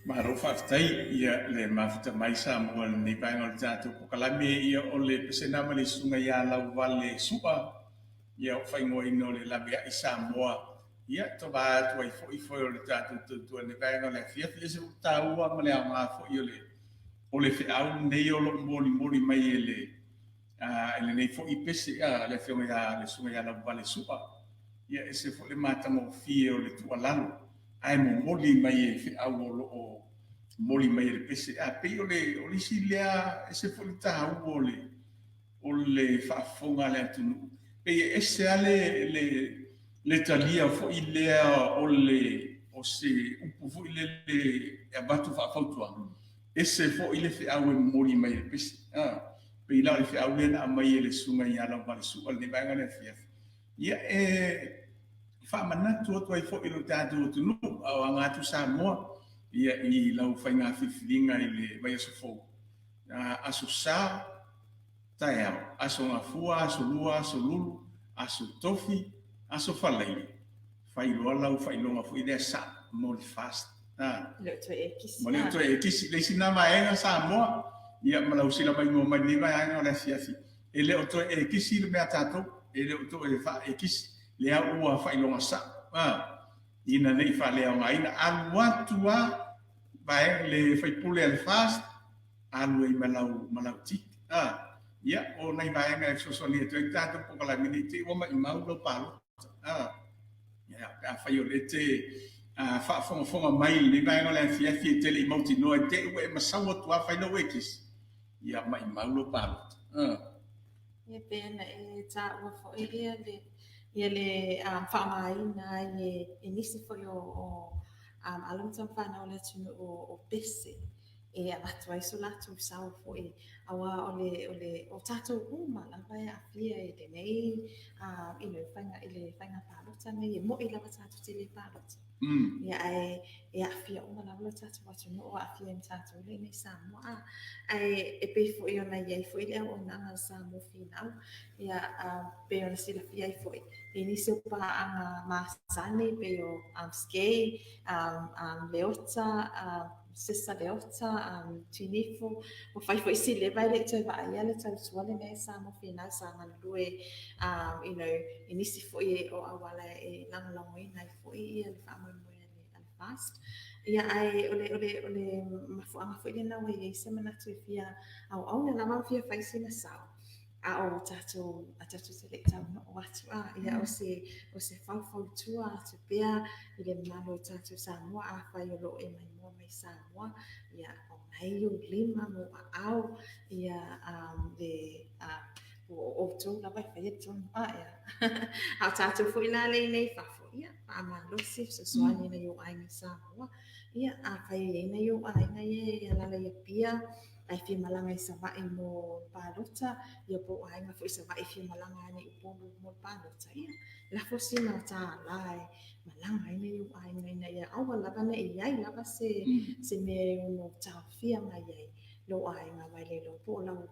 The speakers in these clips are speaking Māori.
Maro whaftai ia le mawhita mai sa mua ni paenga o le tātou pokalame ia o le pesena ma le sunga ia lau wale supa ia o whaingoa ino le lawe a isa mua ia to ba atu ai fo o le tātou tutua ni paenga le fiafi ese utaua ma le ama fo i o le whiau nei o lo mori mai ele nei fo i pese le whionga ia le sunga ia lau wale supa ia ese fo le matamo fie o le tualalo ai mo moli mai whiau o moli mai le pese pe o le si lea ese fo le tāu o le whaafonga le atunu pe ese ale le talia fo i lea o se upu fo i le abatu whaafautua ese fo i le whiau e moli mai le pese pe i lau le whiau le na mai le sunga i ala wale sual ne vanga le fiafi ia whaamanatu atu ai fo i lo tātou atunu au angatu Samoa ia i lau whainga whiwhiringa i le vai aso fōu. Aso sā, tae au. Aso ngafua, aso lua, aso lulu, aso tofi, aso whalaili. Whailoa lau whailonga fui lea sa, mori fast. Leo toi e kisi. Leo toi e kisi. Leisi nā maenga Samoa, ia malau sila mai ngō mai lima anga o le fiafi. E leo toi e kisi le mea tātou, e leo toi e wha e kisi. Lea ua whailonga sa. Ina nei fa lea nga ina aluatua vai le fai pule al fast alu i malau tik ia o nei vai nga so ni tu tanto poco la minute o mai mau lo palo ia a fai o lete fa fonga mai le vai nga la fia tele mauti no te we masawa tu fai no wekis ia mai mau lo palo ia pena e ta wa fo ia le whaamaina e nisi foi o alumtam whanau le tunu o bese e atu ai so latu sau foi awa o tatou uma la vai a fia e de nei ino whainga palota nei e mo i lava tatou te le palota ia e a fia uma lava tatou watu no o a fia im tatou le nei Samoa e pe foi o nei ei foi le o nanga Samoa finau ia pe ona sila fia i foi inisi pa ang masani pero skate leota sisa leota tinifo o fai foi si le vai le tau vai ale tau suale nei Samoa fina sanga lue inisi foi o awala e langoina foi le famo mo le fast ia ai ole mafuanga foi le na we se mana tu fia au na lama fia fai sina sao o tatou se le tau no atu ia o se fau tua te pea i le malo tatou Samoa a whai o lo e mai Samoa ia o mai o lima mo au ia le o tō la vai whai e tōnu ia au tatou fo ila le nei whafo ia a malosi so soani na yo ai Samoa ia a whai e na yo ai na ia la ia pia ai fi malanga sa vai mo palota ia po ai nga fo sa vai fi malanga ni po mo palota ia la fo si na ta lai malanga ni u ai na ia au la bana ia la ba se me no ta fi ma ia lo ai nga vai le lo po lau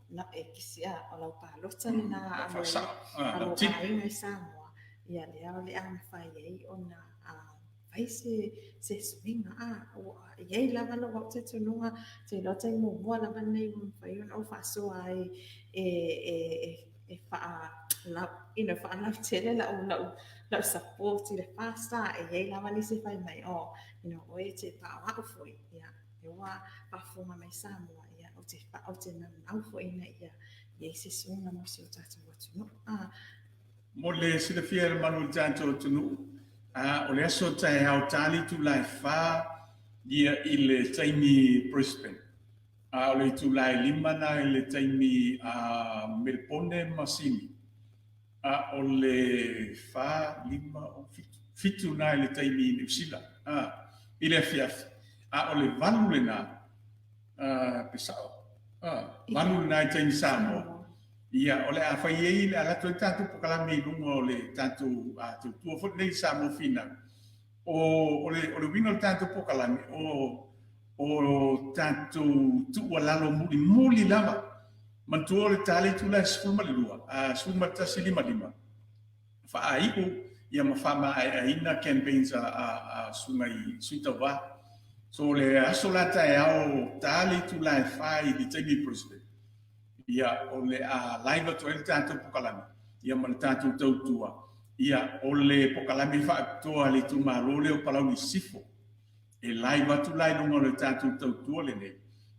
na e kisia o lau palota na alo ai nga Samoa ia le am fai ai ona ai se swinga o ia lava no wa te tununga te lota mo lava nei mo fai o fa so ai fa la fa la tele la support le pasta ia lava ni se fai mai o o te pa wa foi ia e wa pa fuma mai Samoa ia o te na au foi na ia se swinga mo se o tatu wa tu mo le sila fia manu tanto tunu o le aso tae au tali tu lai wha ia i le taimi Brisbane. O le tu lai limana i le taimi Melbourne Masini. O le wha lima o fitu na i le taimi New Zealand. I le fiafi. O le valu le na pesao. Valu le na i taimi Samoa. Ia, o le a whai ei le alato i tātou pokalame i lunga o le tātou tua fo nei Samoa fina. O le wina o le tātou pokalame, o tātou tua lalo muli lava. Mantua o le tāle tu la sfulma le lua, sfulma tasi lima. Wha a iku, ia mafama aina campaigns a sungai suitawa. So le aso lata e au tali tu lai fai di tegi president. Ia o le a laiva to el tanto pokalami. Ia ma le tanto tautua. Ia o le pokalami fa toa le tu malole o palau ni sifo. E laiva tu lai lunga le tanto tautua le ne.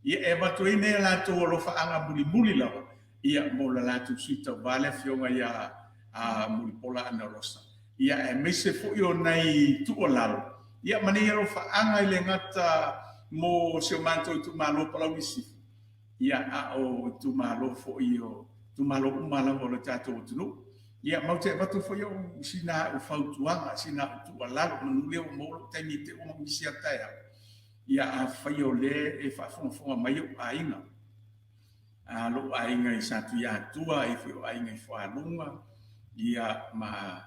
Ia e watu e ne la to lo fa anga muli lawa. Ia mo la tu suita vale fionga ia a muli pola ana rosa. Ia e mese fo io nei tu o lalo. Ia mani ero fa anga ile ngata mo se manto tu malo palau ni sifo. Ia a o tu malo fo io tu malo umala mo le tato tunu. Ia mau te watu fo io sina u fautuanga sina tu alalo manule o mo te ni te o misia taia. Ia a fai o le e fa fonga mai o ainga. A lo ainga i satu ia tua e fo ainga i fo alunga. Ia ma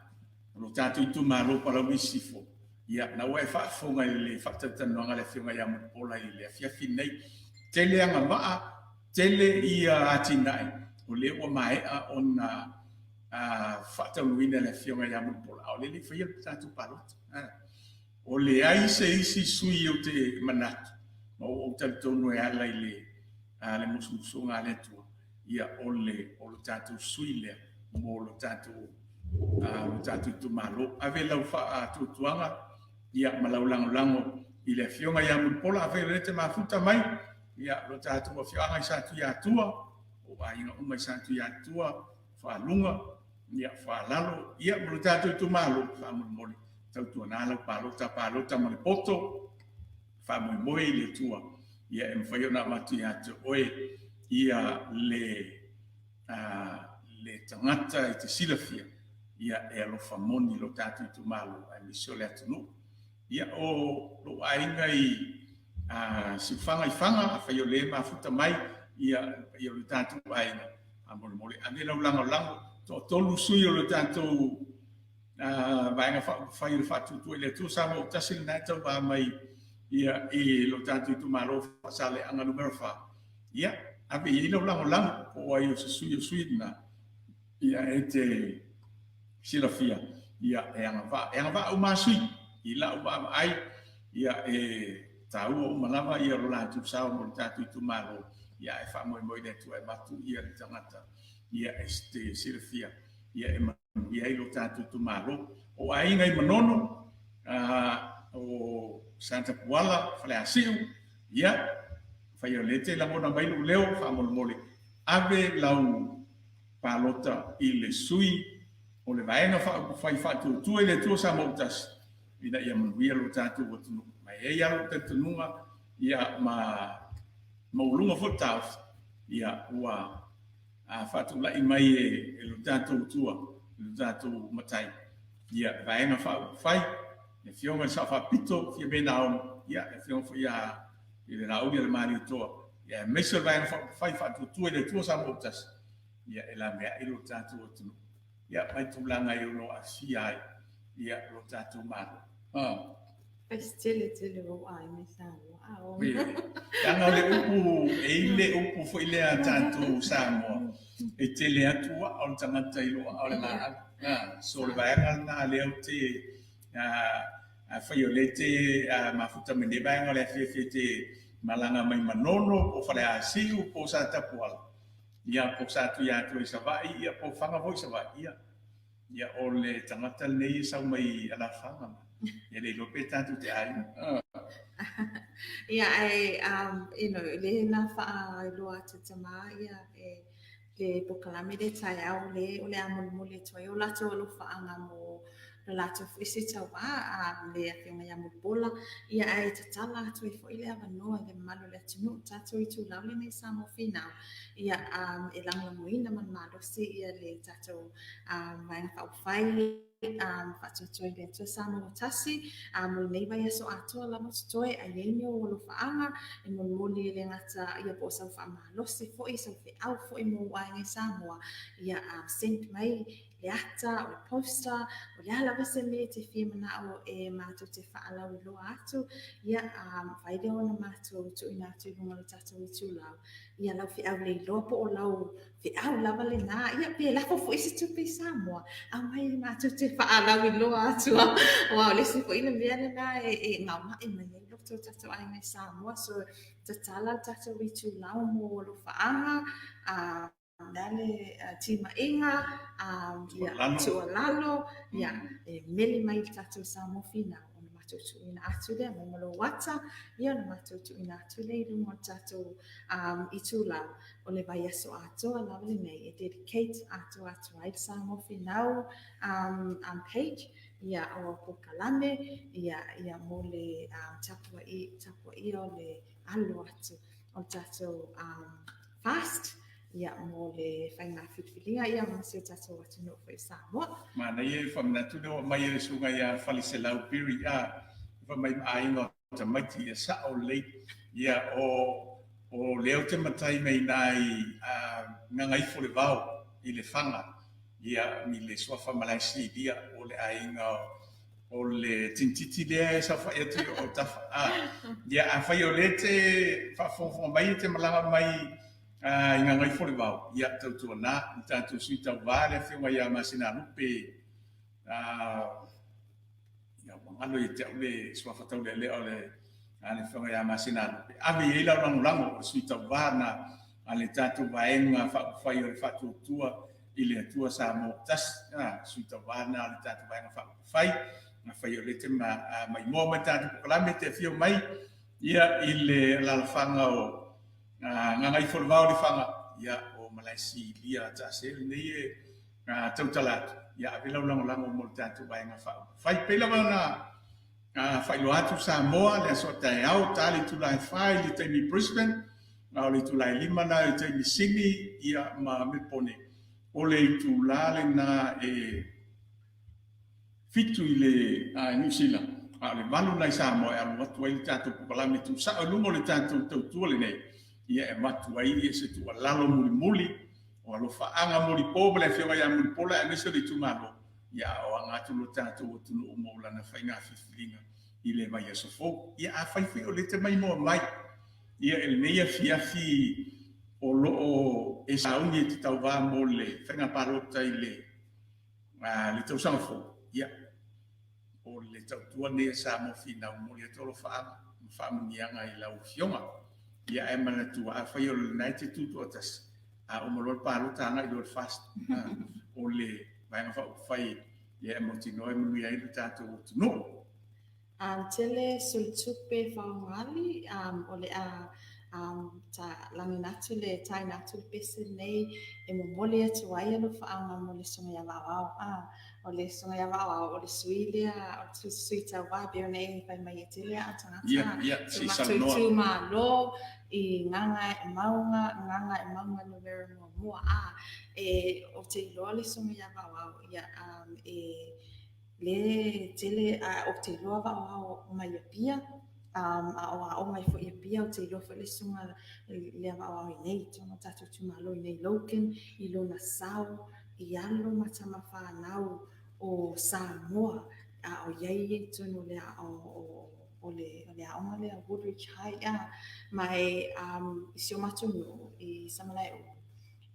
lo tato tu malo palau ni sifo. Ia na wa fa fonga le fa tatanonga le fionga ia mo pola i le fia finei. Tele anga maa tele ia atinai o le o mai a ona fata luina le fionga ya mo pola o le fia tatu palot o le ai se isi sui o te manatu o tal tonu e ala le musunga le tu ia o le tatu sui le mo lo tatu tu malo ave lau fa tu tuanga ia malau lango i le fionga ya mo pola ave le te mafuta mai ia lo tatu o fianga i satu ia tua o ainga uma i satu ia tua fa lunga ia fa lalo ia lo tatu tu malo fa moli tau tua nala palo ta mole poto fa moi le tua ia em fa na matu ia tu oe ia le tangata i te silafia ia e lo fa moni lo tatu tu malo ai mi sole atunu ia o lo ainga i si fanga i fanga fa yo le mafuta mai ia le tatu ainga mole ane lango to tolu sui o le tatu vainga fa yo fa tu le tu sa mo tasil na to ba mai ia lo tatu tu malo fa sale anga numero fa ia ave i lo lango o ai se sui na ia ete silafia ia e anga va o masui i la o ba ai ia tau o malava ia lo la tu sa mo tatu tu malo ia e fa mo de tu e matu ia le tangata ia este silafia ia e ia lo tatu tu malo o ai ngai manono o Santa Puala fale asiu ia fa yo lete la mona mai leo fa mo mole ave lau palota i le sui o le vaenga fa tu e le tu sa mo tas ina ia mo ia lo tatu o tu mai e ia lo tatu nunga ia ma ulunga fotau ia ua fatu la i mai e lo tatu tua lo tatu matai ia vaenga fai e fionga sa fa pito fi bena ia e fionga fo ia i le rau ia le mari toa ia mesa vaenga fai fatu tu e le tu sa mo tas ia e la mea i lo tatu o tu ia mai tulanga i lo asia ia lo tatu malo Tele o ai me sa o Yang le upu le upu foi le tanto samo e tele atua on tangata i lo ole na so le vaenga na le te fa yo le te mafuta me de vaenga le te malanga mai manono o fale asiu po sa tapuala ia po sa tu ia tu sa vai ia po fanga voi sa vai ia ole tangata le sa mai ala fanga ia le lo pe tanto te ai ia le na fa lo ata tama ia le pokalami le tai au le amol mole toi o lato lo fa anga mo le lato fisi tawa le afionga ia mo bola ia ai tatala tu fo ile ava no le malo le tunu tato i tu laule nei samo fina ia e lang moina man malo si ia le tato vai fa fai fato toi le tu samo tasi mo nei vai so ato la mo toi ai nei o lo fa anga e mo mole le ngata ia po sa fa malo si fo i so fe au fo i mo ai nei samo ia sent mai le ata o le poster o le ala wese me te fia manao e mātou te whaalau I loa atu ia whaide ona mātou tu ina atu I lunga le tātou I tūlau ia lau fi au le loa po o lau fi au lava le nā ia pe lafo fo isi tupe Samoa a mai mātou te whaalau I loa atu wow le si fo ina mea le nā e ngau mai mai e loto tātou ai ngai Samoa so te tala tātou I tūlau mo lo whaanga dale tima inga ia tua lalo ia mele mai tātou Samoa fina ona mātou tu ina atu le mai malo wata ia ona mātou tu ina atu le rungo tātou I tūlau o le vai aso atoa lawa le nei e dedicate atu ai Samoa finau page ia o Pokalame ia mo le tapua I o le alo atu o tātou fast ia mo le whainga whitwhiringa ia masi o tātou atu no whai Samoa. Mana ia whamanatu no mai e sunga ia whaliselau piri wa mai ainga ta maiti ia sa o lei ia o leo te matai mei nai ngangai fo le vau I le whanga ia mi le swafa malaisi dia o le ainga o le tintiti lea sa whai atu o tafa ia a whai o le te whafongfonga mai te malanga mai inga ngai fo le vau ia tautua na I tātou sui tau vāre a whiunga ia masina lupe ia wangalo I te au le swafatau le leo le whiunga ia masina lupe ave I lau rangurango o sui tau vāna a le tātou vaenga whai o le whatutua I le atua sa mo tas sui tau vāna a le tātou vaenga whai na whai o le te mai mua mai tātou Pokalame te whio mai ia I le lalawhanga o ngangai fo le vau le whanga ia o Malaisi lia ta se nei e tautalatu ia ave lau lango mo le tātou vaenga whai pela na whai lo atu Samoa le aso tai au tali tulai whai le taimi Brisbane na o le tulai Limana le taimi Sydney ia ma mepone o le tulale na fitu I le New Zealand a le malu nai Samoa e alu watu ai le tātou Pokalame tu sa o lungo le tātou tautua le nei ia e matu ai ia se tu lalo muli o alo faanga muli po le whiunga ia muli pola e nese le tumalo ia o angatu lo tātou o tunu o moula na whainga whiwhiringa I le mai aso fō ia a whaiwhi o le te mai moa mai ia e le neia fiafi o loo e saungi e te tau wā mo le whainga parota I le tausanga fō ia o le tautua nea sa mo fina o mori atolo whaamungianga I lau whiunga ia e mana tua a whai o le United Tutu o tas a o malor palo tanga I lor fast o le vaenga whai ia e motino e mui ai le tātou o tuno. Tele sultupe whaongali o le ta langinatu le tainatu le pese nei e momole atu ai alo whaanga mo le songa ia wawao o le songa ia wawao o le suilia o le suita wabio nei whai mai e tele a tangata si salanoa tu malo I nganga e maunga no vera mua e o te iloa le songa ia wawao ia le tele o te iloa wawao mai a pia o mai fo ia pia o te iloa fo le sunga le wawao I nei tono tātou tumalo I nei Loken I lona sao I alo matama whanau o Samoa o iei tono le o le aonga le a Woodridge High mai I sio matunu I Samalai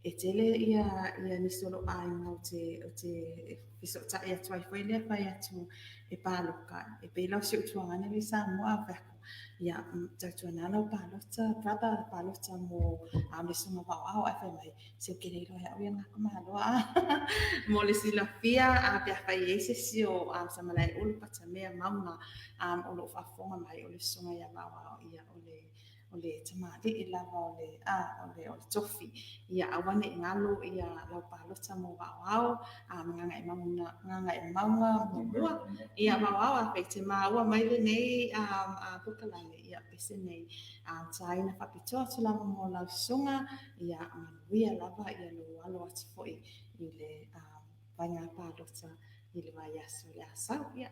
e tele ia nisolo ai o te fiso ta ia tuai foi le pai atu e paloka e pe lau si utuanga le Samoa veko ia tatu nana o palota brother palota mo le suma wao ai fai mai se o kere ilo ia nga kamaloa mo le silafia a pe fai ese si o Samalai ulu patamea mauna o lo fafonga mai o le suma ia wao ia o le tamati I lava o le tofi ia awane I ngalo ia lau palota mo wao nganga I maunga mua ia wao a pe te maua mai le nei Pokalame ia pese nei taina whapitoa tu lava mo lau sunga ia manuia lava ia lo alo atu foi I le vainga palota I le vai aso le asau ia